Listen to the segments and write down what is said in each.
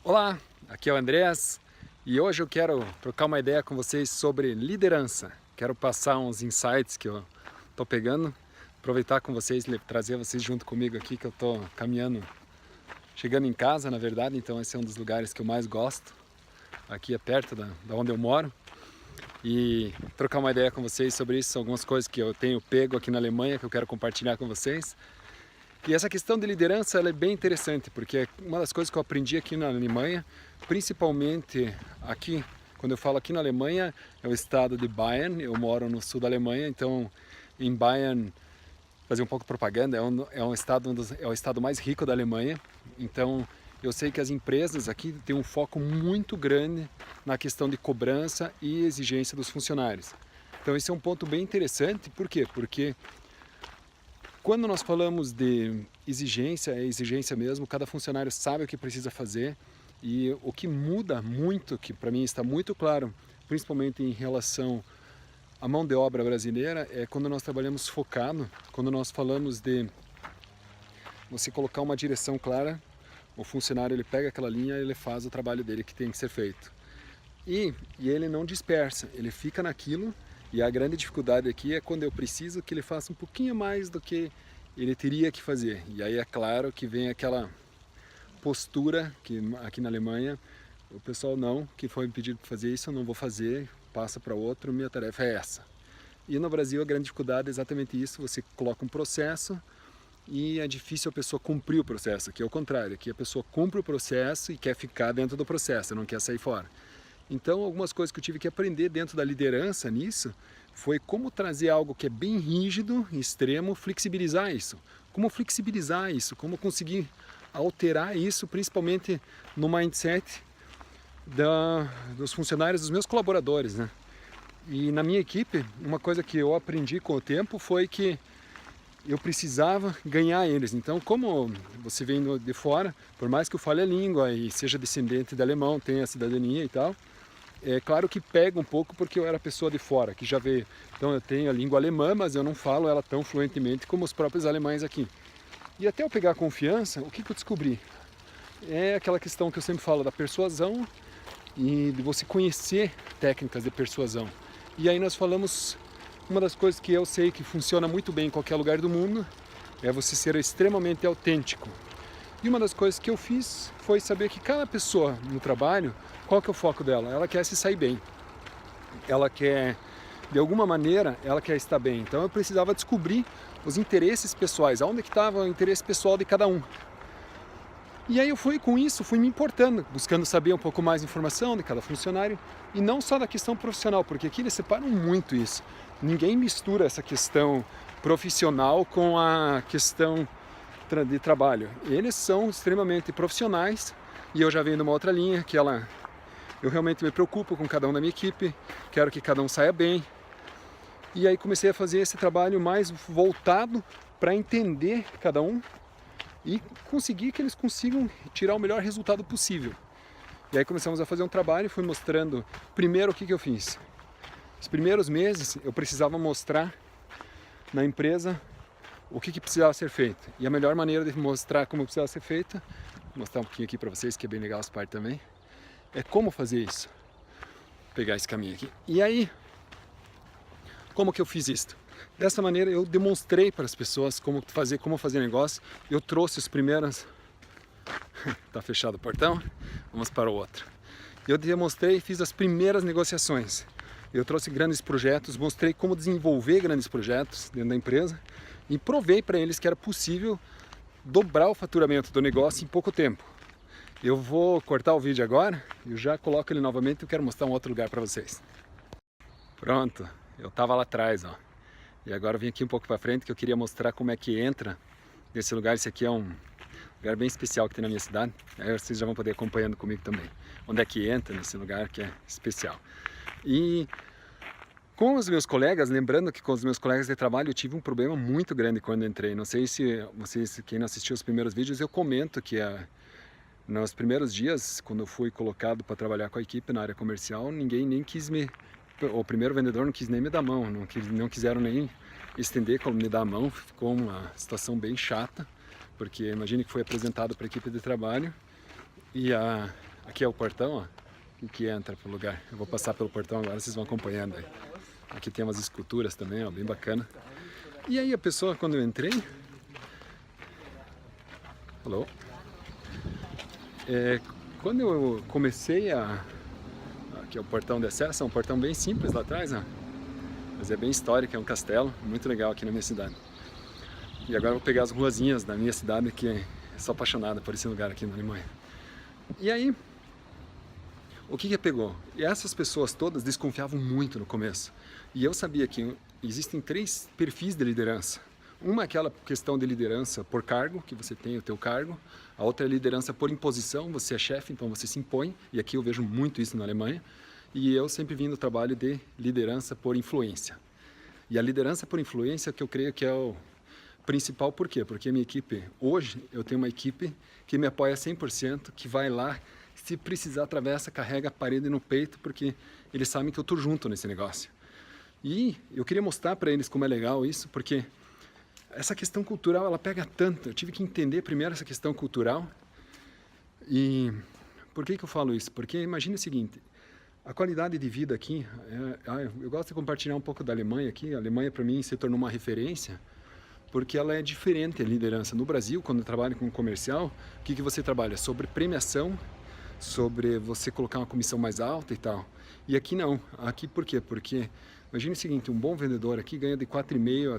Olá, aqui é o Andrés e hoje eu quero trocar uma ideia com vocês sobre liderança. Quero passar uns insights que eu tô pegando, aproveitar com vocês, trazer vocês junto comigo aqui que eu tô caminhando, chegando em casa na verdade, então esse é um dos lugares que eu mais gosto. Aqui é perto da onde eu moro e trocar uma ideia com vocês sobre isso, algumas coisas que eu tenho pego aqui na Alemanha que eu quero compartilhar com vocês. E essa questão de liderança ela é bem interessante, porque uma das coisas que eu aprendi aqui na Alemanha, principalmente aqui, quando eu falo aqui na Alemanha, é o estado de Bayern, eu moro no sul da Alemanha, então em Bayern, fazer um pouco de propaganda, é o estado mais rico da Alemanha, então eu sei que as empresas aqui têm um foco muito grande na questão de cobrança e exigência dos funcionários. Então esse é um ponto bem interessante, por quê? Porque quando nós falamos de exigência, é exigência mesmo, cada funcionário sabe o que precisa fazer e o que muda muito, que para mim está muito claro, principalmente em relação à mão de obra brasileira, é quando nós trabalhamos focado, quando nós falamos de você colocar uma direção clara, o funcionário ele pega aquela linha e ele faz o trabalho dele que tem que ser feito. E ele não dispersa, ele fica naquilo. E a grande dificuldade aqui é quando eu preciso que ele faça um pouquinho mais do que ele teria que fazer. E aí é claro que vem aquela postura que aqui na Alemanha o pessoal não, que foi me pedido para fazer isso, eu não vou fazer, passa para outro, minha tarefa é essa. E no Brasil a grande dificuldade é exatamente isso, você coloca um processo e é difícil a pessoa cumprir o processo, aqui é o contrário, aqui a pessoa cumpre o processo e quer ficar dentro do processo, não quer sair fora. Então, algumas coisas que eu tive que aprender dentro da liderança nisso foi como trazer algo que é bem rígido, extremo, flexibilizar isso. Como flexibilizar isso, como conseguir alterar isso, principalmente no mindset dos funcionários, dos meus colaboradores, né? E na minha equipe, uma coisa que eu aprendi com o tempo foi que eu precisava ganhar eles. Então, como você vem de fora, por mais que eu fale a língua e seja descendente de alemão, tenha a cidadania e tal, é claro que pega um pouco porque eu era pessoa de fora, que já veio. Então eu tenho a língua alemã, mas eu não falo ela tão fluentemente como os próprios alemães aqui. E até eu pegar confiança, o que eu descobri? É aquela questão que eu sempre falo da persuasão e de você conhecer técnicas de persuasão. E aí nós falamos, uma das coisas que eu sei que funciona muito bem em qualquer lugar do mundo, é você ser extremamente autêntico. E uma das coisas que eu fiz foi saber que cada pessoa no trabalho, qual que é o foco dela? Ela quer se sair bem. Ela quer, de alguma maneira, ela quer estar bem. Então eu precisava descobrir os interesses pessoais, aonde que estava o interesse pessoal de cada um. E aí eu fui com isso, fui me importando, buscando saber um pouco mais de informação de cada funcionário, e não só da questão profissional, porque aqui eles separam muito isso. Ninguém mistura essa questão profissional com a questão de trabalho. Eles são extremamente profissionais e eu já venho de uma outra linha que eu realmente me preocupo com cada um da minha equipe, quero que cada um saia bem. E aí comecei a fazer esse trabalho mais voltado para entender cada um e conseguir que eles consigam tirar o melhor resultado possível. E aí começamos a fazer um trabalho e fui mostrando primeiro o que eu fiz. Os primeiros meses eu precisava mostrar na empresa o que precisava ser feito. E a melhor maneira de mostrar como precisava ser feito, vou mostrar um pouquinho aqui para vocês, que é bem legal essa parte também, é como fazer isso. Vou pegar esse caminho aqui. E aí, como que eu fiz isso? Dessa maneira eu demonstrei para as pessoas como fazer negócio. Eu trouxe os primeiros... Tá fechado o portão, vamos para o outro. Eu demonstrei e fiz as primeiras negociações. Eu trouxe grandes projetos, mostrei como desenvolver grandes projetos dentro da empresa e provei para eles que era possível dobrar o faturamento do negócio em pouco tempo. Eu vou cortar o vídeo agora, eu já coloco ele novamente e eu quero mostrar um outro lugar para vocês. Pronto, eu estava lá atrás, ó. E agora eu vim aqui um pouco para frente que eu queria mostrar como é que entra nesse lugar. Esse aqui é um lugar bem especial que tem na minha cidade. Aí vocês já vão poder ir acompanhando comigo também. Onde é que entra nesse lugar que é especial. E com os meus colegas, lembrando que com os meus colegas de trabalho eu tive um problema muito grande quando entrei. Não sei se vocês, quem não assistiu os primeiros vídeos, eu comento que nos primeiros dias, quando eu fui colocado para trabalhar com a equipe na área comercial, ninguém nem quis o primeiro vendedor não quis nem me dar a mão, não quiseram nem estender como me dar a mão. Ficou uma situação bem chata, porque imagine que foi apresentado para a equipe de trabalho e a Aqui é o portão, ó, que entra pro lugar. Eu vou passar pelo portão agora, vocês vão acompanhando aí. Aqui tem umas esculturas também, ó, bem bacana. E aí a pessoa, quando eu entrei... Alô? Quando eu comecei Aqui é o portão de acesso, é um portão bem simples lá atrás, ó. Mas é bem histórico, é um castelo, muito legal aqui na minha cidade. E agora eu vou pegar as ruazinhas da minha cidade, que sou apaixonado por esse lugar aqui na Alemanha. E aí, o que pegou? E essas pessoas todas desconfiavam muito no começo. E eu sabia que existem 3 perfis de liderança. Uma é aquela questão de liderança por cargo, que você tem o teu cargo. A outra é liderança por imposição, você é chefe, então você se impõe. E aqui eu vejo muito isso na Alemanha. E eu sempre vim no trabalho de liderança por influência. E a liderança por influência que eu creio que é o principal, por quê? Porque a minha equipe, hoje eu tenho uma equipe que me apoia 100%, que vai lá, se precisar atravessa, carrega a parede no peito, porque eles sabem que eu estou junto nesse negócio. E eu queria mostrar para eles como é legal isso, porque essa questão cultural, ela pega tanto. Eu tive que entender primeiro essa questão cultural. E por que eu falo isso? Porque imagine o seguinte, a qualidade de vida aqui, eu gosto de compartilhar um pouco da Alemanha aqui. A Alemanha para mim se tornou uma referência, porque ela é diferente a liderança. No Brasil, quando eu trabalho com comercial, o que você trabalha? Sobre premiação, sobre você colocar uma comissão mais alta e tal. E aqui não. Aqui por quê? Porque, imagine o seguinte, um bom vendedor aqui ganha de 4.500 a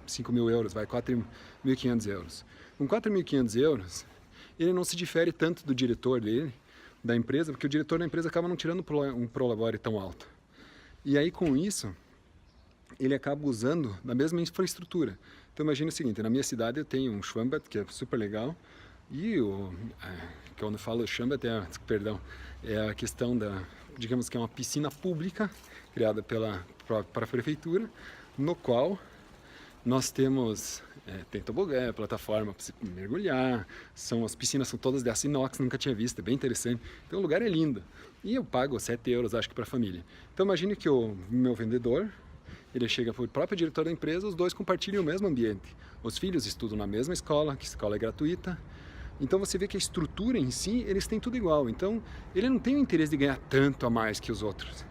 5 mil euros, vai, 4.500 euros. Com 4.500 euros, ele não se difere tanto do diretor dele, da empresa, porque o diretor da empresa acaba não tirando um prolabore tão alto. E aí, com isso, ele acaba usando da mesma infraestrutura. Então imagine o seguinte, na minha cidade eu tenho um Schwimmbad, que é super legal, e quando eu falo Schwimmbad, é a questão da, digamos que é uma piscina pública, criada para a prefeitura, no qual nós temos, tem tobogã, plataforma para você mergulhar, as piscinas são todas de aço inox, nunca tinha visto, é bem interessante. Então o lugar é lindo, e eu pago 7 euros, acho que para a família. Então imagine que o meu vendedor, ele chega para o próprio diretor da empresa, os dois compartilham o mesmo ambiente. Os filhos estudam na mesma escola, que a escola é gratuita. Então você vê que a estrutura em si, eles têm tudo igual. Então ele não tem o interesse de ganhar tanto a mais que os outros.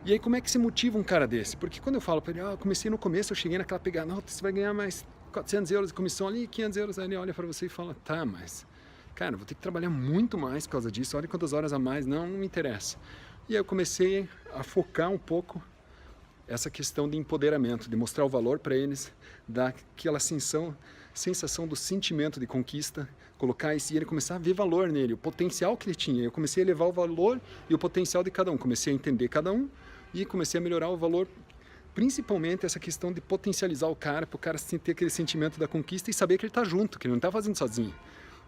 E aí como é que se motiva um cara desse? Porque quando eu falo para ele, eu comecei no começo, eu cheguei naquela pegada, não, você vai ganhar mais 400 euros de comissão ali, 500 euros, aí ele olha para você e fala, tá, mas, cara, vou ter que trabalhar muito mais por causa disso, olha quantas horas a mais, não me interessa. E aí eu comecei a focar um pouco essa questão de empoderamento, de mostrar o valor para eles, dar aquela sensação do sentimento de conquista, colocar isso e ele começar a ver valor nele, o potencial que ele tinha. Eu comecei a elevar o valor e o potencial de cada um, comecei a entender cada um e comecei a melhorar o valor, principalmente essa questão de potencializar o cara, para o cara ter aquele sentimento da conquista e saber que ele está junto, que ele não está fazendo sozinho.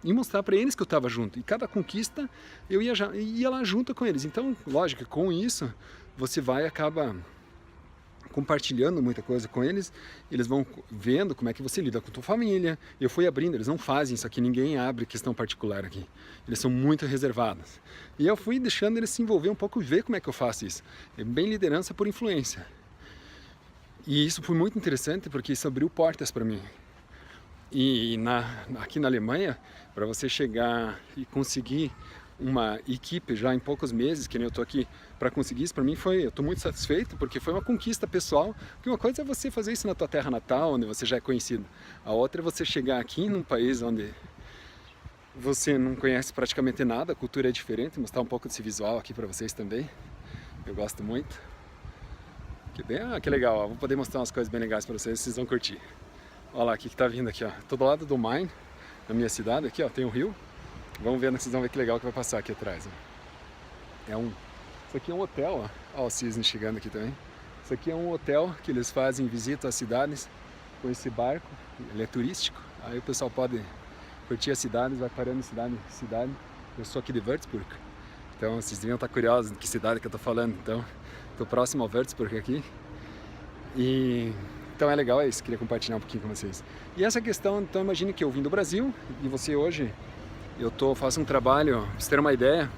E mostrar para eles que eu estava junto. E cada conquista eu ia lá junto com eles. Então, lógico, com isso você acaba compartilhando muita coisa com eles, eles vão vendo como é que você lida com a tua família. Eu fui abrindo, eles não fazem isso aqui, ninguém abre questão particular aqui. Eles são muito reservados. E eu fui deixando eles se envolver um pouco e ver como é que eu faço isso. É bem liderança por influência. E isso foi muito interessante porque isso abriu portas para mim. E aqui na Alemanha, para você chegar e conseguir uma equipe já em poucos meses, que nem eu estou aqui, para conseguir isso, para mim eu estou muito satisfeito, porque foi uma conquista pessoal, porque uma coisa é você fazer isso na tua terra natal, onde você já é conhecido, a outra é você chegar aqui num país onde você não conhece praticamente nada, a cultura é diferente, mostrar um pouco desse visual aqui para vocês também, eu gosto muito. Que legal, ó, vou poder mostrar umas coisas bem legais para vocês vão curtir. Olha lá, o que está vindo aqui, ó, tô do lado do Main, na minha cidade, aqui ó, tem um rio. Vamos ver, vocês vão ver que legal que vai passar aqui atrás. Ó. Isso aqui é um hotel, ó. Ó o cisne chegando aqui também. Isso aqui é um hotel que eles fazem visita às cidades com esse barco. Ele é turístico. Aí o pessoal pode curtir as cidades, vai parando de cidade em cidade. Eu sou aqui de Würzburg. Então vocês deviam estar curiosos de que cidade que eu estou falando. Então, estou próximo ao Würzburg aqui. Então é legal, é isso. Queria compartilhar um pouquinho com vocês. E essa questão, então imagine que eu vim do Brasil e você hoje... faço um trabalho, pra você ter uma ideia,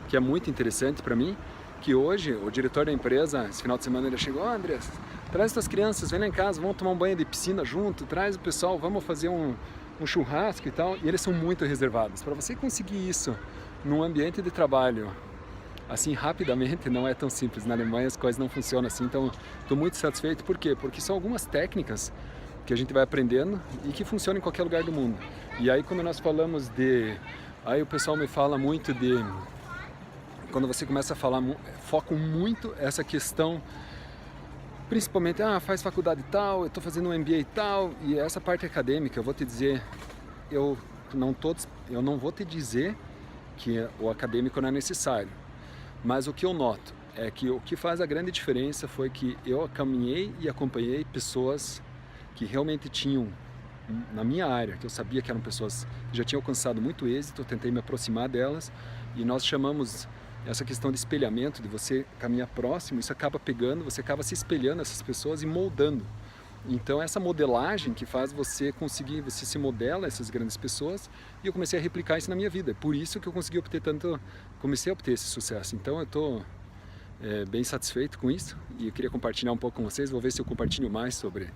que é muito interessante para mim, que hoje o diretor da empresa, esse final de semana ele chegou, André, traz suas crianças, vem lá em casa, vamos tomar um banho de piscina junto, traz o pessoal, vamos fazer um churrasco e tal, e eles são muito reservados. Para você conseguir isso num ambiente de trabalho assim rapidamente não é tão simples. Na Alemanha as coisas não funcionam assim, então estou muito satisfeito. Por quê? Porque são algumas técnicas que a gente vai aprendendo e que funcionam em qualquer lugar do mundo. E aí quando nós falamos de... Aí o pessoal me fala muito de... Quando você começa a falar, foco muito essa questão, principalmente, faz faculdade e tal, eu estou fazendo um MBA e tal, e essa parte acadêmica, eu vou te dizer, eu não vou te dizer que o acadêmico não é necessário, mas o que eu noto é que o que faz a grande diferença foi que eu caminhei e acompanhei pessoas que realmente tinham, na minha área, que eu sabia que eram pessoas que já tinham alcançado muito êxito, eu tentei me aproximar delas, e nós chamamos essa questão de espelhamento, de você caminhar próximo, isso acaba pegando, você acaba se espelhando nessas pessoas e moldando. Então essa modelagem que faz você conseguir, você se modela essas grandes pessoas, e eu comecei a replicar isso na minha vida. Por isso que eu consegui obter comecei a obter esse sucesso. Então eu estou bem satisfeito com isso, e eu queria compartilhar um pouco com vocês. Vou ver se eu compartilho mais sobre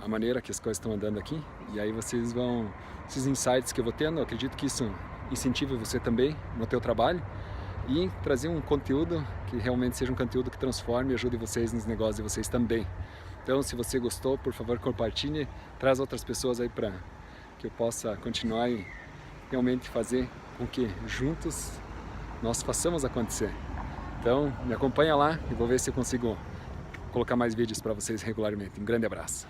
a maneira que as coisas estão andando aqui, e aí vocês vão, esses insights que eu vou tendo, eu acredito que isso incentive você também no teu trabalho, e trazer um conteúdo que realmente seja um conteúdo que transforme e ajude vocês nos negócios de vocês também. Então, se você gostou, por favor, compartilhe, traz outras pessoas aí para que eu possa continuar e realmente fazer com que juntos nós façamos acontecer. Então, me acompanha lá e vou ver se eu consigo colocar mais vídeos para vocês regularmente. Um grande abraço!